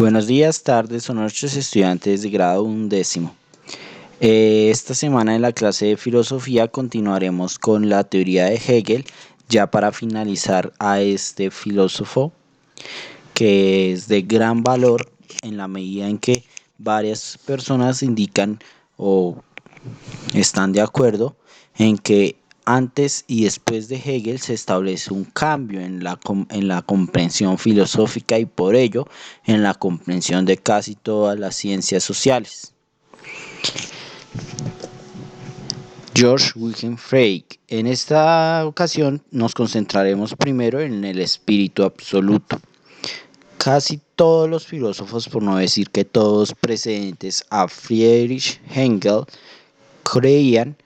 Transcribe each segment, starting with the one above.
Buenos días, tardes o noches, estudiantes de grado undécimo. Esta semana en la clase de filosofía continuaremos con la teoría de Hegel, ya para finalizar a este filósofo que es de gran valor en la medida en que varias personas indican o están de acuerdo en que antes y después de Hegel se establece un cambio en la comprensión filosófica y por ello en la comprensión de casi todas las ciencias sociales. George Wilhelm Frege. En esta ocasión nos concentraremos primero en el espíritu absoluto. Casi todos los filósofos, por no decir que todos precedentes a Friedrich Hegel, creían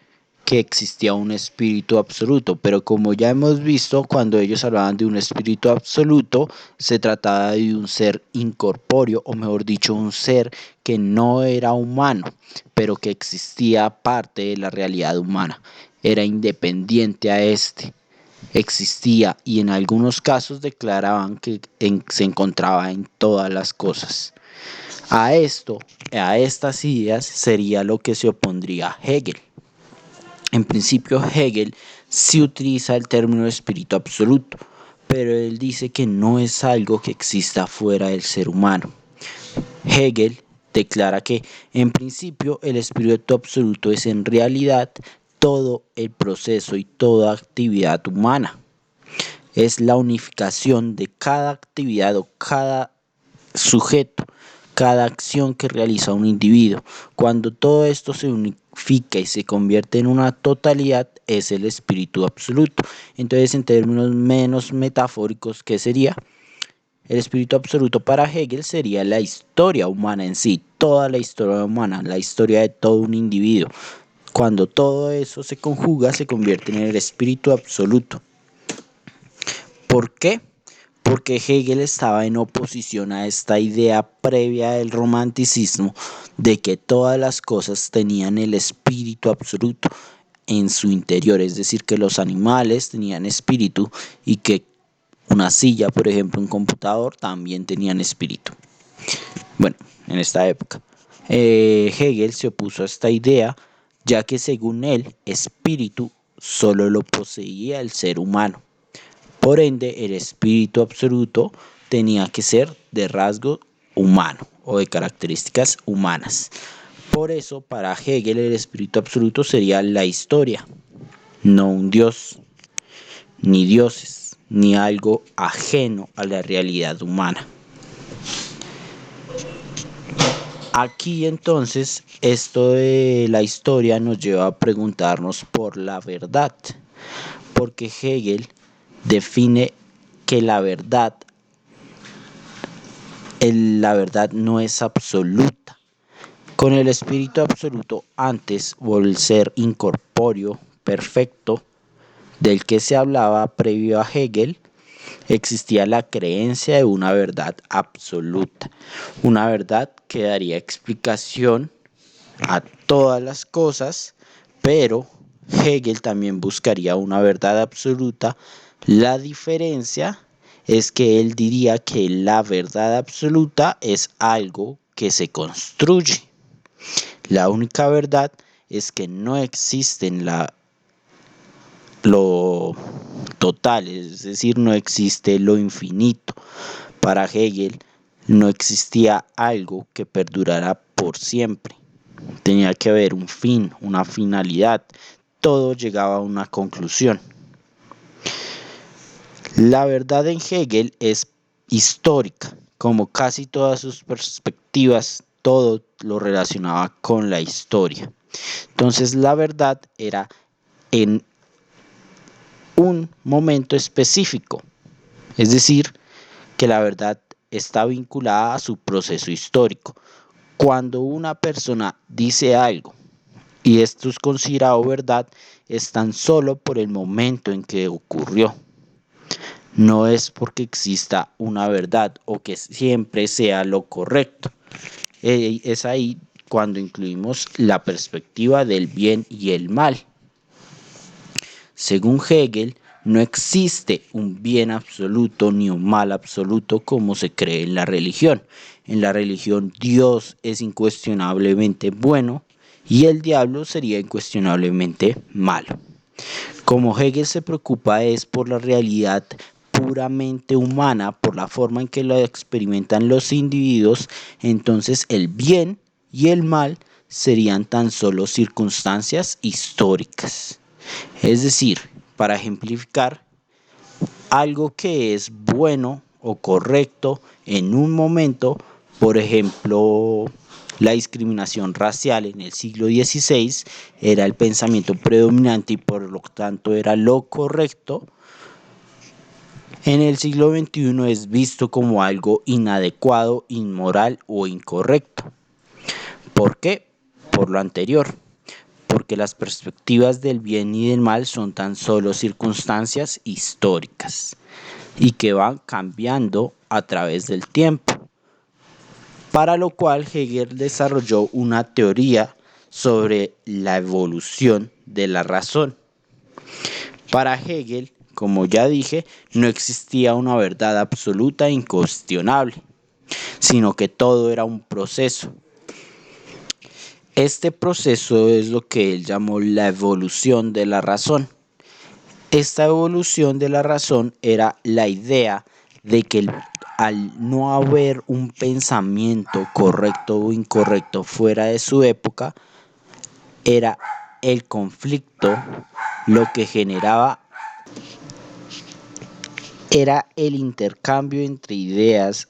que existía un espíritu absoluto, pero como ya hemos visto, cuando ellos hablaban de un espíritu absoluto, se trataba de un ser incorpóreo, o mejor dicho, un ser que no era humano, pero que existía parte de la realidad humana, era independiente a este, existía y en algunos casos declaraban que se encontraba en todas las cosas. A estas ideas sería lo que se opondría Hegel. En principio, Hegel sí utiliza el término espíritu absoluto, pero él dice que no es algo que exista fuera del ser humano. Hegel declara que, en principio, el espíritu absoluto es en realidad todo el proceso y toda actividad humana. Es la unificación de cada actividad o cada sujeto, cada acción que realiza un individuo. Cuando todo esto se unifica y se convierte en una totalidad, es el espíritu absoluto. Entonces, en términos menos metafóricos, ¿qué sería? El espíritu absoluto para Hegel sería la historia humana en sí, toda la historia humana, la historia de todo un individuo. Cuando todo eso se conjuga, se convierte en el espíritu absoluto. ¿Por qué? Porque Hegel estaba en oposición a esta idea previa del romanticismo de que todas las cosas tenían el espíritu absoluto en su interior, es decir, que los animales tenían espíritu y que una silla, por ejemplo, un computador, también tenían espíritu. Bueno, en esta época. Hegel se opuso a esta idea, ya que según él, espíritu solo lo poseía el ser humano. Por ende, el espíritu absoluto tenía que ser de rasgo humano o de características humanas. Por eso, para Hegel, el espíritu absoluto sería la historia, no un dios, ni dioses, ni algo ajeno a la realidad humana. Aquí entonces, esto de la historia nos lleva a preguntarnos por la verdad, porque Hegel define que la verdad no es absoluta. Con el espíritu absoluto antes o el ser incorpóreo perfecto del que se hablaba previo a Hegel, existía la creencia de una verdad absoluta, una verdad que daría explicación a todas las cosas, pero Hegel también buscaría una verdad absoluta. La diferencia es que él diría que la verdad absoluta es algo que se construye. La única verdad es que no existe en lo total, es decir, no existe lo infinito. Para Hegel no existía algo que perdurara por siempre. Tenía que haber un fin, una finalidad. Todo llegaba a una conclusión. La verdad en Hegel es histórica, como casi todas sus perspectivas, todo lo relacionaba con la historia. Entonces la verdad era en un momento específico, es decir, que la verdad está vinculada a su proceso histórico. Cuando una persona dice algo y esto es considerado verdad, es tan solo por el momento en que ocurrió. No es porque exista una verdad o que siempre sea lo correcto. Es ahí cuando incluimos la perspectiva del bien y el mal. Según Hegel, no existe un bien absoluto ni un mal absoluto como se cree en la religión. En la religión Dios es incuestionablemente bueno y el diablo sería incuestionablemente malo. Como Hegel se preocupa es por la realidad puramente humana, por la forma en que lo experimentan los individuos, entonces el bien y el mal serían tan solo circunstancias históricas. Es decir, para ejemplificar, algo que es bueno o correcto en un momento, por ejemplo, la discriminación racial en el siglo XVI era el pensamiento predominante y por lo tanto era lo correcto. En el siglo XXI es visto como algo inadecuado, inmoral o incorrecto. ¿Por qué? Por lo anterior. Porque las perspectivas del bien y del mal son tan solo circunstancias históricas y que van cambiando a través del tiempo, para lo cual Hegel desarrolló una teoría sobre la evolución de la razón. Para Hegel, como ya dije, no existía una verdad absoluta e incuestionable, sino que todo era un proceso. Este proceso es lo que él llamó la evolución de la razón. Esta evolución de la razón era la idea de que al no haber un pensamiento correcto o incorrecto fuera de su época, era el conflicto lo que generaba, era el intercambio entre ideas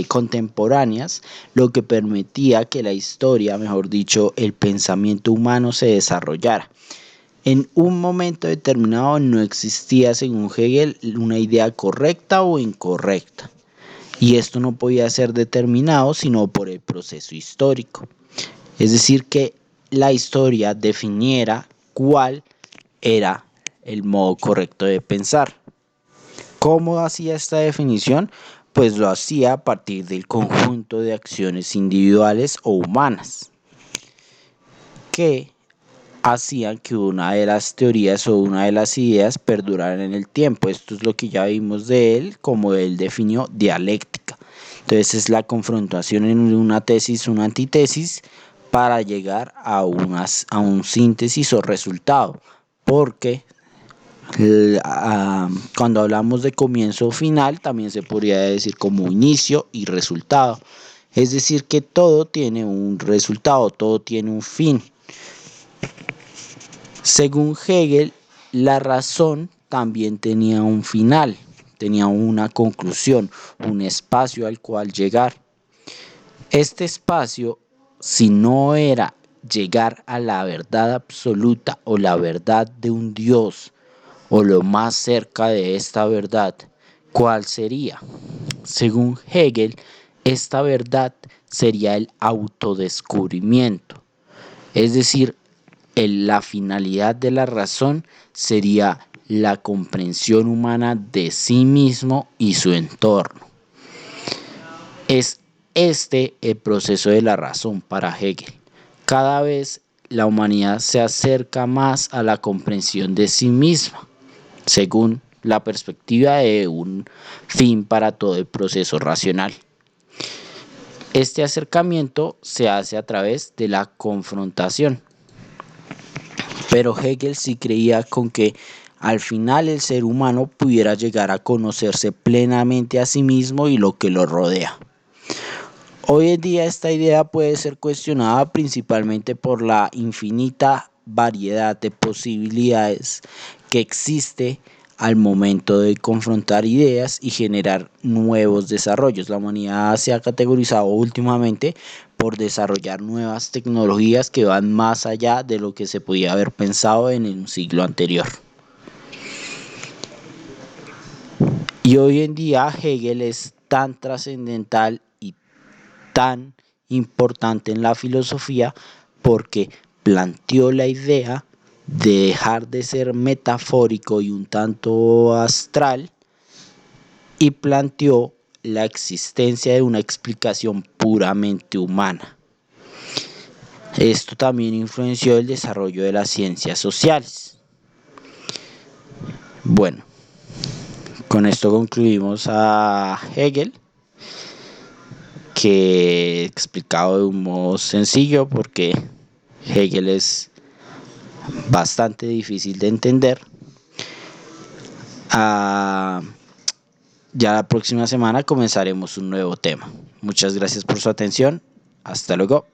contemporáneas, lo que permitía que la historia, mejor dicho, el pensamiento humano se desarrollara. En un momento determinado no existía, según Hegel, una idea correcta o incorrecta. Y esto no podía ser determinado sino por el proceso histórico. Es decir, que la historia definiera cuál era el modo correcto de pensar. ¿Cómo hacía esta definición? Pues lo hacía a partir del conjunto de acciones individuales o humanas que hacían que una de las teorías o una de las ideas perduraran en el tiempo. Esto es lo que ya vimos de él, como él definió dialéctica. Entonces es la confrontación en una tesis, una antítesis, para llegar a un síntesis o resultado. Porque cuando hablamos de comienzo o final, también se podría decir como inicio y resultado. Es decir, que todo tiene un resultado, todo tiene un fin. Según Hegel, la razón también tenía un final, tenía una conclusión, un espacio al cual llegar. Este espacio, si no era llegar a la verdad absoluta o la verdad de un Dios o lo más cerca de esta verdad, ¿cuál sería? Según Hegel, esta verdad sería el autodescubrimiento, es decir, la finalidad de la razón sería la comprensión humana de sí mismo y su entorno. Es este el proceso de la razón para Hegel. Cada vez la humanidad se acerca más a la comprensión de sí misma, según la perspectiva de un fin para todo el proceso racional. Este acercamiento se hace a través de la confrontación. Pero Hegel sí creía con que al final el ser humano pudiera llegar a conocerse plenamente a sí mismo y lo que lo rodea. Hoy en día esta idea puede ser cuestionada principalmente por la infinita variedad de posibilidades que existe al momento de confrontar ideas y generar nuevos desarrollos. La humanidad se ha categorizado últimamente por desarrollar nuevas tecnologías que van más allá de lo que se podía haber pensado en un siglo anterior. Y hoy en día Hegel es tan trascendental y tan importante en la filosofía porque planteó la idea de dejar de ser metafórico y un tanto astral y planteó la existencia de una explicación puramente humana. Esto también influenció el desarrollo de las ciencias sociales. Bueno, con esto concluimos a Hegel, que he explicado de un modo sencillo porque Hegel es bastante difícil de entender. Ya la próxima semana comenzaremos un nuevo tema. Muchas gracias por su atención. Hasta luego.